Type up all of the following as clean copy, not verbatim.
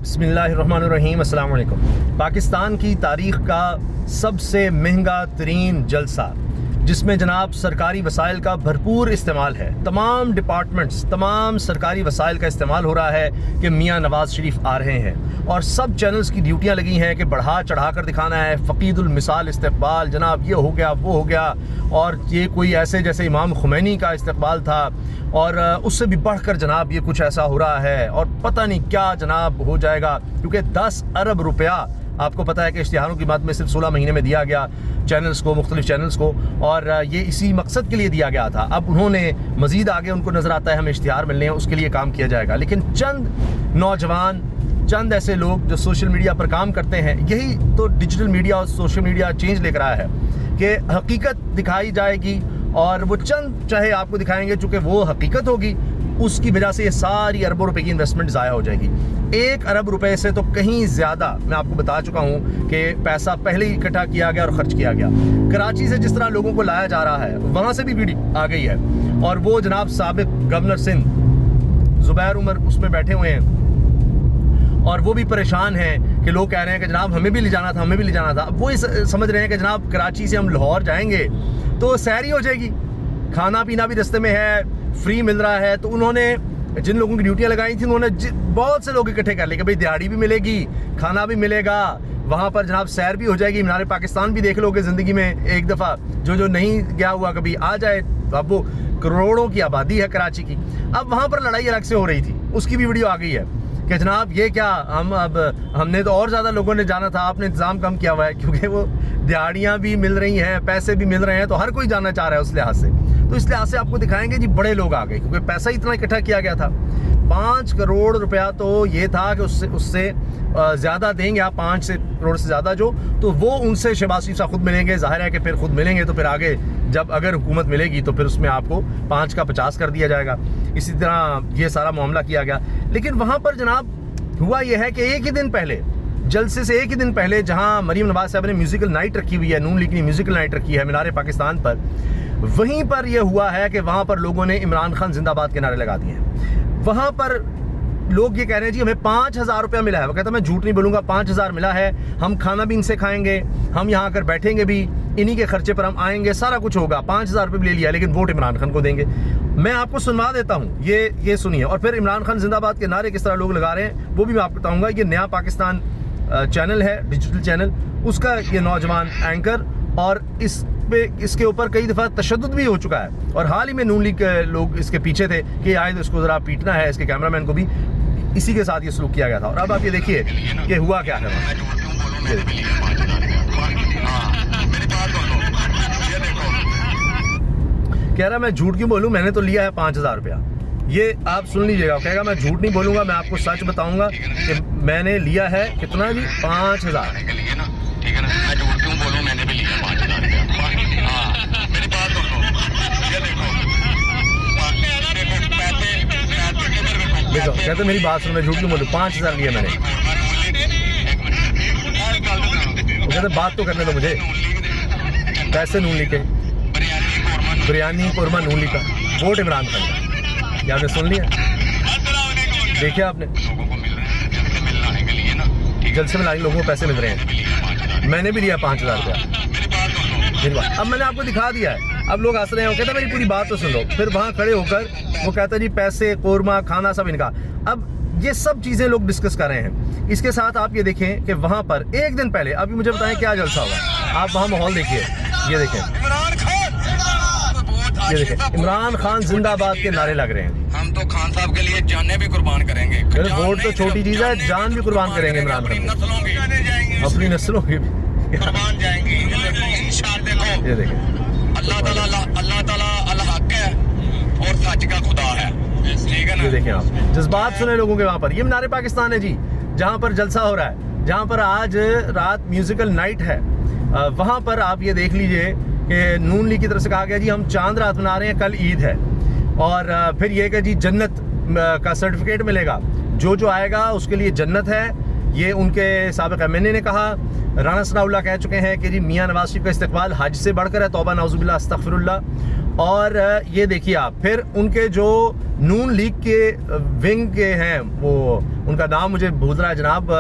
بسم اللہ الرحمن الرحیم، السلام علیکم۔ پاکستان کی تاریخ کا سب سے مہنگا ترین جلسہ جس میں جناب سرکاری وسائل کا بھرپور استعمال ہے، تمام ڈپارٹمنٹس، تمام سرکاری وسائل کا استعمال ہو رہا ہے کہ میاں نواز شریف آ رہے ہیں، اور سب چینلز کی ڈیوٹیاں لگی ہیں کہ بڑھا چڑھا کر دکھانا ہے، فقید المثال استقبال، جناب یہ ہو گیا وہ ہو گیا، اور یہ کوئی ایسے جیسے امام خمینی کا استقبال تھا، اور اس سے بھی بڑھ کر جناب یہ کچھ ایسا ہو رہا ہے، اور پتہ نہیں کیا جناب ہو جائے گا، کیونکہ 10 ارب روپیہ آپ کو پتہ ہے کہ اشتہاروں کی بات میں صرف 16 مہینے میں دیا گیا چینلز کو، مختلف چینلز کو، اور یہ اسی مقصد کے لیے دیا گیا تھا۔ اب انہوں نے مزید آگے ان کو نظر آتا ہے ہمیں اشتہار ملنے ہیں، اس کے لیے کام کیا جائے گا، لیکن چند نوجوان، چند ایسے لوگ جو سوشل میڈیا پر کام کرتے ہیں، یہی تو ڈیجیٹل میڈیا اور سوشل میڈیا چینج لے کر آیا ہے کہ حقیقت دکھائی جائے گی، اور وہ چند چاہے آپ کو دکھائیں گے، چونکہ وہ حقیقت ہوگی، اس کی وجہ سے یہ ساری اربوں روپے کی انویسٹمنٹ ضائع ہو جائے گی۔ 1 ارب روپے سے تو کہیں زیادہ میں آپ کو بتا چکا ہوں کہ پیسہ پہلے ہی اکٹھا کیا گیا اور خرچ کیا گیا۔ کراچی سے جس طرح لوگوں کو لایا جا رہا ہے، وہاں سے بھی ویڈیو آ گئی ہے، اور وہ جناب سابق گورنر سندھ زبیر عمر اس میں بیٹھے ہوئے ہیں، اور وہ بھی پریشان ہیں کہ لوگ کہہ رہے ہیں کہ جناب ہمیں بھی لے جانا تھا، ہمیں بھی لے جانا تھا۔ اب وہ سمجھ رہے ہیں کہ جناب کراچی سے ہم لاہور جائیں گے تو سحری ہو جائے گی، کھانا پینا بھی رستے میں ہے، فری مل رہا ہے، تو انہوں نے جن لوگوں کی ڈیوٹیاں لگائی تھیں انہوں نے بہت سے لوگ اکٹھے کر لے کہ بھئی دیہڑی بھی ملے گی، کھانا بھی ملے گا، وہاں پر جناب سیر بھی ہو جائے گی، مینار پاکستان بھی دیکھ لو گے زندگی میں ایک دفعہ، جو نہیں گیا ہوا کبھی آ جائے۔ اب وہ کروڑوں کی آبادی ہے کراچی کی۔ اب وہاں پر لڑائی الگ سے ہو رہی تھی، اس کی بھی ویڈیو آ گئی ہے کہ جناب یہ کیا، ہم نے تو اور زیادہ لوگوں نے جانا تھا، آپ نے انتظام کم کیا ہوا ہے، کیونکہ وہ دیہڑیاں بھی مل رہی ہیں، پیسے بھی مل رہے ہیں، تو ہر کوئی جانا چاہ رہا ہے اس لحاظ سے۔ تو اس لحاظ سے آپ کو دکھائیں گے جی بڑے لوگ آ گئے، کیونکہ پیسہ اتنا اکٹھا کیا گیا تھا۔ 5 کروڑ روپیہ تو یہ تھا کہ اس سے زیادہ دیں گے آپ، 5 کروڑ سے زیادہ جو، تو وہ ان سے شہباز شریف صاحب خود ملیں گے، ظاہر ہے کہ پھر خود ملیں گے تو پھر آگے جب اگر حکومت ملے گی تو پھر اس میں آپ کو 5 کا 50 کر دیا جائے گا۔ اسی طرح یہ سارا معاملہ کیا گیا، لیکن وہاں پر جناب ہوا یہ ہے کہ ایک ہی دن پہلے، جلسے سے ایک ہی دن پہلے، جہاں مریم نواز صاحب نے میوزیکل نائٹ رکھی ہوئی ہے، نون لیگ کی میوزیکل نائٹ رکھی ہے مینار پاکستان پر، وہیں پر یہ ہوا ہے کہ وہاں پر لوگوں نے عمران خان زندہ باد کے نعرے لگا دیے ہیں۔ وہاں پر لوگ یہ کہہ رہے ہیں جی ہمیں 5000 روپیہ ملا ہے، وہ کہتا ہے میں جھوٹ نہیں بولوں گا، 5000 ملا ہے، ہم کھانا بھی ان سے کھائیں گے، ہم یہاں کر بیٹھیں گے بھی، انہی کے خرچے پر ہم آئیں گے، سارا کچھ ہوگا، 5000 روپے بھی لے لیا، لیکن ووٹ عمران خان کو دیں گے۔ میں آپ کو سنوا دیتا ہوں، یہ سنیے، اور پھر عمران خان زندہ باد کے نعرے کس طرح لوگ لگا رہے ہیں وہ بھی میں آپ کو بتاؤں گا۔ یہ نیا پاکستان چینل ہے، ڈیجیٹل چینل، اس کا یہ نوجوان اینکر، اور اس کے اوپر کئی دفعہ تشدد بھی ہو چکا ہے، اور حال ہی میں نون لیگ کے لوگ اس کے پیچھے تھے کہ آئے اس کو ذرا پیٹنا ہے، اس کے کیمرہ مین کو بھی اسی کے ساتھ یہ سلوک کیا گیا تھا۔ اور اب آپ یہ دیکھیے کہ ہوا کیا ہے۔ کہہ رہا میں جھوٹ کیوں بولوں، میں نے تو لیا ہے 5000 روپیہ۔ یہ آپ سن لیجیے گا، کہے گا میں جھوٹ نہیں بولوں گا، میں آپ کو سچ بتاؤں گا کہ میں نے لیا ہے کتنا جی، 5000۔ دیکھو کہتے میری بات سن، میں جھوٹ کیوں بولوں، 5000 لیا میں نے۔ وہ کہتے بات تو کرنے دو مجھے، پیسے نون لیگ کے، بریانی قورمہ نون لیگ کا، ووٹ عمران خان کا۔ یہ آپ نے سن لیا، دیکھیا آپ نے، جلسے میں لانے لوگوں کو پیسے مل رہے ہیں، میں نے بھی لیا 5000 روپیہ۔ اب میں نے آپ کو دکھا دیا ہے، اب لوگ ہنس رہے ہیں، وہ کہتا ہے میری پوری بات تو سن لو، پھر وہاں کھڑے ہو کر وہ کہتا ہے جی پیسے، قورمہ، کھانا سب ان کا۔ اب یہ سب چیزیں لوگ ڈسکس کر رہے ہیں۔ اس کے ساتھ آپ یہ دیکھیں کہ وہاں پر ایک دن پہلے، ابھی مجھے بتائیں کیا جلسہ ہوگا، آپ وہاں ماحول دیکھیے، یہ دیکھیں، یہ دیکھیں عمران خان زندہ باد کے نعرے لگ رہے ہیں۔ ہم تو خان صاحب کے لیے جانیں بھی قربان کریں گے، ووٹ تو چھوٹی چیز ہے، جان بھی قربان کریں گے عمران خان، اپنی نسلوں کی بھی قربان جائیں گے انشاءاللہ۔ یہ دیکھیں اللہ تعالیٰ الحق ہے اور سچ کا خدا ہے، ٹھیک ہے نا۔ یہ دیکھیں آپ جذبات سنیں لوگوں کے وہاں پر۔ یہ مینار پاکستان ہے جی، جہاں پر جلسہ ہو رہا ہے، جہاں پر آج رات میوزیکل نائٹ ہے، وہاں پر آپ یہ دیکھ لیجئے کہ نون لیگ کی طرف سے کہا گیا جی ہم چاند رات منا رہے ہیں، کل عید ہے، اور پھر یہ کہ جی جنت کا سرٹیفکیٹ ملے گا، جو آئے گا اس کے لیے جنت ہے، یہ ان کے سابق ایم این اے نے کہا. رانا ثناء اللہ کہہ چکے ہیں کہ جی میاں نواز شریف کا استقبال حج سے بڑھ کر ہے, توبہ نعوذ باللہ استغفر اللہ. اور یہ دیکھیے آپ, پھر ان کے جو نون لیگ کے ونگ کے ہیں, وہ ان کا نام مجھے بھول رہا ہے جناب,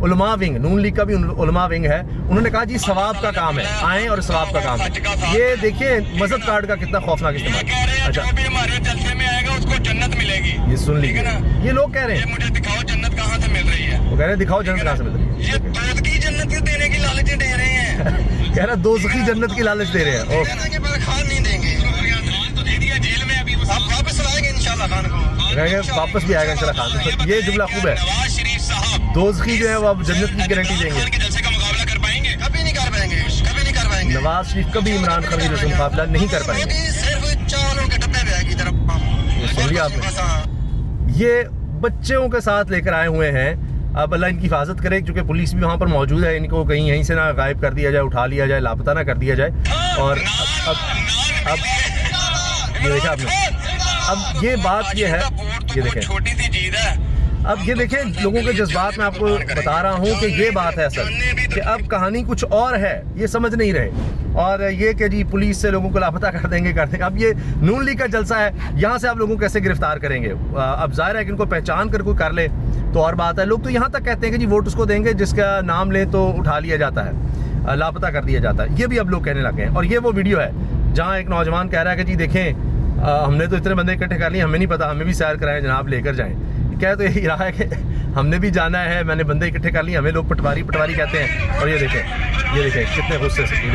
علماء ونگ, نون لیگ کا بھی علماء ونگ ہے, انہوں نے کہا جی ثواب کا کام ہے, آئیں اور ثواب کا کام ہے. یہ دیکھیے مذہب کارڈ کا کتنا خوفناک استعمال. اچھا جو بھی ہمارے جلسے میں آئے گا اس کو جنت ملے گی. یہ سن لیجیے, یہ لوگ کہہ رہے ہیں, مجھے دکھاؤ جنت کہاں سے مل رہی ہے. وہ کہہ رہے ہیں دکھاؤ جنت کہاں سے مل رہی ہے. یہ دودھ کی جنت دینے کی لالچیں دے رہے ہیں. کہہ رہا دوزخی جنت کی لالچ دے رہے ہیں. خان نہیں دیں گے, تو دے دیا جیل میں, ابھی آپ واپس لائیں گے انشاءاللہ خان کو. واپس بھی آئے گا انشاءاللہ خان. یہ جملہ خوب ہے, نواز شریف صاحب دوزخی جو ہے وہ اب جنت کی گارنٹی دیں گے. خان کے جلسے کا مقابلہ کر پائیں گے؟ کبھی نہیں کر پائیں گے, کبھی نہیں کر پائیں گے. نواز شریف کبھی عمران خان کے جیسے مقابلہ نہیں کر پائیں گے. صرف چاولوں کے ڈبے بیگ کی طرف. سن لیا آپ نے, یہ بچوں کے ساتھ لے کر آئے ہوئے ہیں. اب اللہ ان کی حفاظت کرے, کیونکہ پولیس بھی وہاں پر موجود ہے, ان کو کہیں یہیں سے نہ غائب کر دیا جائے, اٹھا لیا جائے, لاپتہ نہ کر دیا جائے. اور اب یہ دیکھا آپ نے, اب یہ بات یہ ہے, یہ دیکھیں چھوٹی سی چیز ہے. اب یہ دیکھیں لوگوں کے جذبات میں آپ کو بتا رہا ہوں کہ یہ بات ہے اصل, کہ اب کہانی کچھ اور ہے, یہ سمجھ نہیں رہے. اور یہ کہ جی پولیس سے لوگوں کو لاپتہ کر دیں گے. اب یہ نون لیگ کا جلسہ ہے, یہاں سے آپ لوگوں کو کیسے گرفتار کریں گے؟ اب ظاہر ہے کہ ان کو پہچان کر کوئی کر لے تو اور بات ہے. لوگ تو یہاں تک کہتے ہیں کہ جی ووٹ اس کو دیں گے جس کا نام لیں تو اٹھا لیا جاتا ہے, لاپتہ کر دیا جاتا ہے. یہ بھی اب لوگ کہنے لگے ہیں. اور یہ وہ ویڈیو ہے جہاں ایک نوجوان کہہ رہا ہے کہ جی دیکھیں ہم نے تو اتنے بندے اکٹھے کر لیے, ہمیں نہیں پتا, ہمیں بھی سیر کرائیں جناب, لے کر جائیں. کہہ تو یہی رہا ہے کہ ہم نے بھی جانا ہے, میں نے بندے اکٹھے کر لیے, ہمیں لوگ پٹواری کہتے ہیں. اور یہ دیکھیں کتنے غصے سے, یہ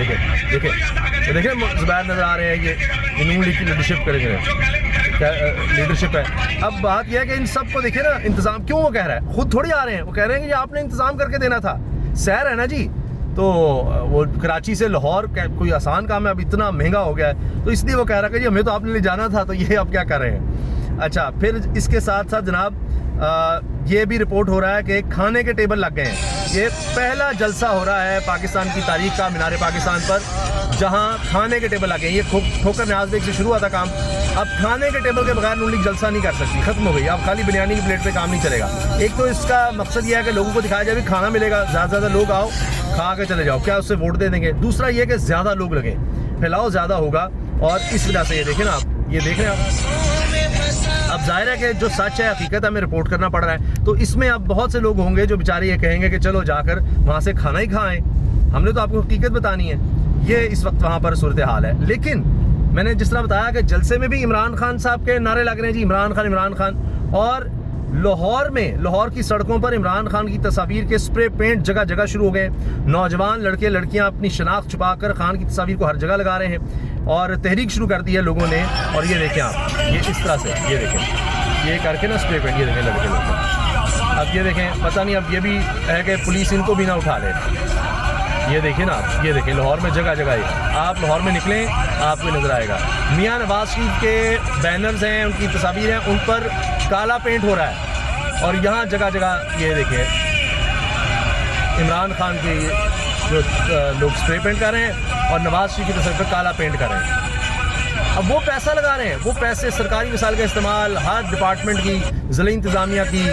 دیکھیں زبیر نظر آ رہے ہیں. یہ نون لیگ کی لیڈرشپ کریں گے, لیڈرشپ ہے. اب بات یہ ہے کہ ان سب کو دیکھیں نا, انتظام کیوں وہ کہہ رہا ہے, خود تھوڑی آ رہے ہیں, وہ کہہ رہے ہیں کہ یہ آپ نے انتظام کر کے دینا تھا. سیر ہے نا جی, تو وہ کراچی سے لاہور کوئی آسان کام ہے, اب اتنا مہنگا ہو گیا ہے, تو اس لیے وہ کہہ رہا ہے کہ جی ہمیں تو آپ نے لے جانا تھا, تو یہ آپ کیا کر رہے ہیں. اچھا, پھر اس کے ساتھ ساتھ جناب یہ بھی رپورٹ ہو رہا ہے کہ کھانے کے ٹیبل لگ گئے ہیں. یہ پہلا جلسہ ہو رہا ہے پاکستان کی تاریخ کا مینار پاکستان پر جہاں کھانے کے ٹیبل لگے ہیں. یہ ٹھوکر نیاز بیگ سے شروع ہوا تھا کام, اب کھانے کے ٹیبل کے بغیر نون لیگ جلسہ نہیں کر سکتی, ختم ہو گئی. اب خالی بریانی کی پلیٹ پہ کام نہیں چلے گا. ایک تو اس کا مقصد یہ ہے کہ لوگوں کو دکھایا جائے بھی کھانا ملے گا, زیادہ سے زیادہ لوگ آؤ کھا کے چلے جاؤ, کیا اس سے ووٹ دے دیں گے. دوسرا یہ کہ زیادہ لوگ لگیں, پھیلاؤ زیادہ ہوگا, اور اس وجہ سے یہ دیکھیں نا آپ, یہ دیکھ رہے ہیں آپ. اب ظاہر ہے کہ جو سچ ہے, حقیقت ہمیں رپورٹ کرنا پڑ رہا ہے, تو اس میں اب بہت سے لوگ ہوں گے جو بیچارے یہ کہیں گے کہ چلو جا کر وہاں سے کھانا ہی کھائیں, ہم نے تو آپ کو حقیقت بتانی ہے. یہ اس وقت وہاں پر صورتحال ہے. لیکن میں نے جس طرح بتایا کہ جلسے میں بھی عمران خان صاحب کے نعرے لگ رہے ہیں, جی عمران خان, اور لاہور کی سڑکوں پر عمران خان کی تصاویر کے اسپرے پینٹ جگہ جگہ شروع ہو گئے. نوجوان لڑکے لڑکیاں اپنی شناخت چھپا کر خان کی تصاویر کو ہر جگہ لگا رہے ہیں, اور تحریک شروع کر دی ہے لوگوں نے. اور یہ دیکھیں آپ, یہ اس طرح سے, یہ دیکھیں, یہ کر کے نا اسپرے پینٹ, یہ دیکھیں لڑکے. اب یہ دیکھیں, پتہ نہیں اب یہ بھی ہے کہ پولیس ان کو بھی نہ اٹھا لے. یہ دیکھیں نا آپ, یہ دیکھیں لاہور میں جگہ جگہ, آپ لاہور میں نکلیں آپ کو نظر آئے گا. میاں نواز شریف کے بینرز ہیں, ان کی تصاویر ہیں, ان پر کالا پینٹ ہو رہا ہے. اور یہاں جگہ جگہ یہ دیکھیں عمران خان کے جو لوگ اسپرے پینٹ کر رہے ہیں, اور نواز شریف کی تصویر پہ کالا پینٹ کر رہے ہیں. اب وہ پیسہ لگا رہے ہیں, وہ پیسے سرکاری وسائل کا استعمال, ہر ڈپارٹمنٹ کی, ضلعی انتظامیہ کی,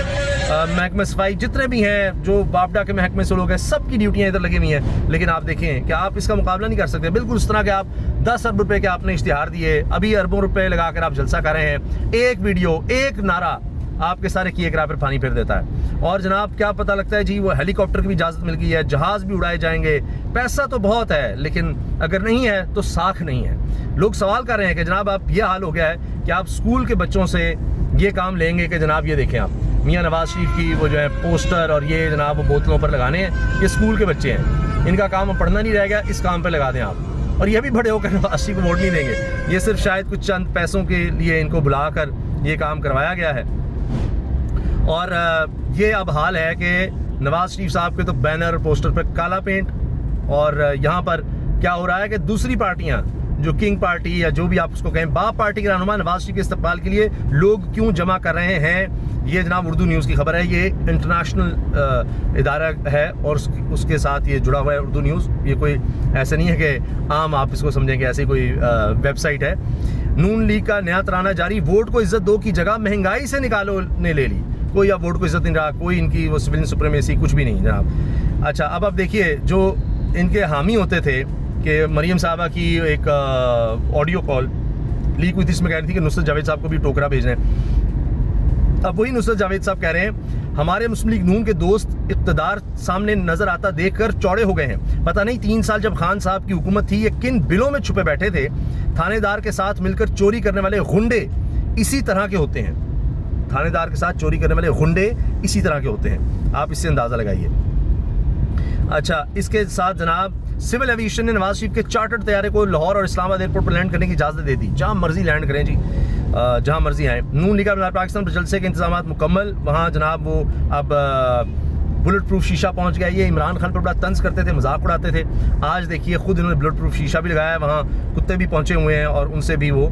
محکمہ صفائی, جتنے بھی ہیں جو باپڈا کے محکمے سے لوگ ہیں, سب کی ڈیوٹیاں ادھر لگی ہوئی ہیں. لیکن آپ دیکھیں کہ آپ اس کا مقابلہ نہیں کر سکتے. بالکل اس طرح کہ آپ 10 ارب روپے کے آپ نے اشتہار دیے, ابھی اربوں روپے لگا کر آپ جلسہ کر رہے ہیں, ایک ویڈیو, ایک نعرہ آپ کے سارے کیے کرا پر پانی پھیر دیتا ہے. اور جناب کیا پتہ لگتا ہے جی وہ ہیلی کاپٹر کی بھی اجازت مل گئی ہے, جہاز بھی اڑائے جائیں گے, پیسہ تو بہت ہے, لیکن اگر نہیں ہے تو ساکھ نہیں ہے. لوگ سوال کر رہے ہیں کہ جناب آپ یہ حال ہو گیا ہے کہ آپ اسکول کے بچوں سے یہ کام لیں گے کہ جناب یہ دیکھیں آپ میاں نواز شریف کی وہ جو ہے پوسٹر اور یہ جناب وہ بوتلوں پر لگانے ہیں, یہ اسکول کے بچے ہیں, ان کا کام پڑھنا نہیں رہ گیا, اس کام پہ لگا دیں آپ. اور یہ بھی بڑے ہو کر نواز شریف کو ووٹ نہیں دیں گے, یہ صرف شاید کچھ چند پیسوں کے لیے ان کو بلا کر یہ کام کروایا گیا ہے. اور یہ اب حال ہے کہ نواز شریف صاحب کے تو بینر پوسٹر پہ کالا پینٹ, اور یہاں پر کیا ہو رہا ہے کہ دوسری پارٹیاں جو کنگ پارٹی یا جو بھی آپ اس کو کہیں, باپ پارٹی کے رہنما نواز شریف کے استقبال کے لیے لوگ کیوں جمع کر رہے ہیں. یہ جناب اردو نیوز کی خبر ہے, یہ انٹرنیشنل ادارہ ہے اور اس کے ساتھ یہ جڑا ہوا ہے اردو نیوز. یہ کوئی ایسا نہیں ہے کہ عام آپ اس کو سمجھیں کہ ایسی کوئی ویب سائٹ ہے. نون لیگ کا نیا ترانہ جاری, ووٹ کو عزت دو کی جگہ مہنگائی سے نکالو نے لے لی. کوئی اب ووٹ کو عزت نہیں رہا, کوئی ان کی وہ سویلین سپریمیسی کچھ بھی نہیں جناب. اچھا اب آپ دیکھیے جو ان کے حامی ہوتے تھے کہ مریم صاحبہ کی ایک آڈیو کال لیک ہوئی تھی, اس میں کہہ رہی تھی کہ نصرت جاوید صاحب کو بھی ٹوکرا بھیجنا ہے. اب وہی نصرت جاوید صاحب کہہ رہے ہیں ہمارے مسلم لیگ نون کے دوست اقتدار سامنے نظر آتا دیکھ کر چوڑے ہو گئے ہیں. پتہ نہیں 3 سال جب خان صاحب کی حکومت تھی یہ کن بلوں میں چھپے بیٹھے تھے. تھانے دار کے ساتھ مل کر چوری کرنے والے غنڈے اسی طرح کے ہوتے ہیں. تھانے دار کے ساتھ چوری کرنے والے غنڈے اسی طرح کے ہوتے ہیں, آپ اس سے اندازہ لگائیے. اچھا اس کے ساتھ جناب سول ایویشن نے نواز شریف کے چارٹرڈ طیارے کو لاہور اور اسلام آباد ایئرپورٹ پر لینڈ کرنے کی اجازت دے دی. جہاں مرضی لینڈ کریں جی, جہاں مرضی آئیں. نون لیگ پاکستان پر جلسے کے انتظامات مکمل. وہاں جناب وہ اب بلٹ پروف شیشہ پہنچ گیا. یہ عمران خان پر بڑا طنز کرتے تھے, مذاق اڑاتے تھے. آج دیکھیے خود انہوں نے بلٹ پروف شیشہ بھی لگایا ہے. وہاں کتے بھی پہنچے ہوئے ہیں اور ان سے بھی وہ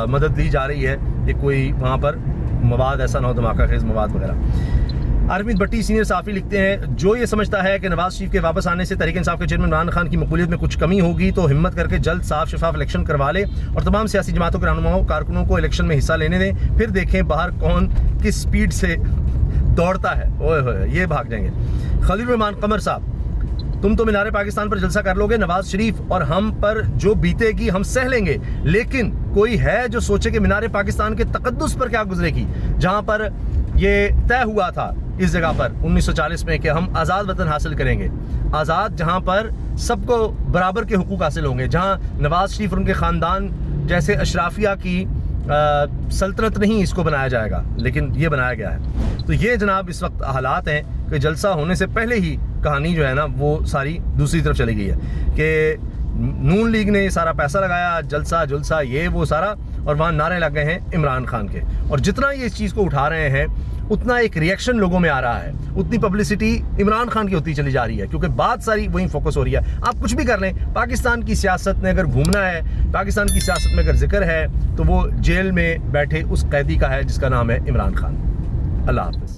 مدد لی جا رہی ہے کہ کوئی وہاں پر مواد ایسا نہ ہو, دھماکہ خیز مواد وغیرہ. عرفت بٹی سینئر صحافی لکھتے ہیں جو یہ سمجھتا ہے کہ نواز شریف کے واپس آنے سے تحریک انصاف کے چیئرمین عمران خان کی مقبولیت میں کچھ کمی ہوگی تو ہمت کر کے جلد صاف شفاف الیکشن کروا لے اور تمام سیاسی جماعتوں کے رہنماؤں کارکنوں کو الیکشن میں حصہ لینے دیں. پھر دیکھیں باہر کون کس سپیڈ سے دوڑتا ہے. اوئے ہوئے یہ بھاگ جائیں گے. خلیل الرحمان قمر صاحب تم تو مینار پاکستان پر جلسہ کر لو گے, نواز شریف اور ہم پر جو بیتے گی ہم سہ لیں گے, لیکن کوئی ہے جو سوچے کہ مینار پاکستان کے تقدس پر کیا گزرے گی, جہاں پر یہ طے ہوا تھا اس جگہ پر 1940 میں کہ ہم آزاد وطن حاصل کریں گے, آزاد جہاں پر سب کو برابر کے حقوق حاصل ہوں گے, جہاں نواز شریف اور ان کے خاندان جیسے اشرافیہ کی سلطنت نہیں اس کو بنایا جائے گا, لیکن یہ بنایا گیا ہے. تو یہ جناب اس وقت حالات ہیں کہ جلسہ ہونے سے پہلے ہی کہانی جو ہے نا وہ ساری دوسری طرف چلی گئی ہے کہ نون لیگ نے یہ سارا پیسہ لگایا, جلسہ یہ وہ سارا, اور وہاں نعرے لگ گئے ہیں عمران خان کے. اور جتنا یہ اس چیز کو اٹھا رہے ہیں اتنا ایک ریئیکشن لوگوں میں آ رہا ہے, اتنی پبلسٹی عمران خان کی ہوتی چلی جا رہی ہے, کیونکہ بات ساری وہیں فوکس ہو رہی ہے. آپ کچھ بھی کر لیں, پاکستان کی سیاست میں اگر گھومنا ہے, پاکستان کی سیاست میں اگر ذکر ہے تو وہ جیل میں بیٹھے اس قیدی کا ہے جس کا نام ہے عمران خان. اللہ حافظ.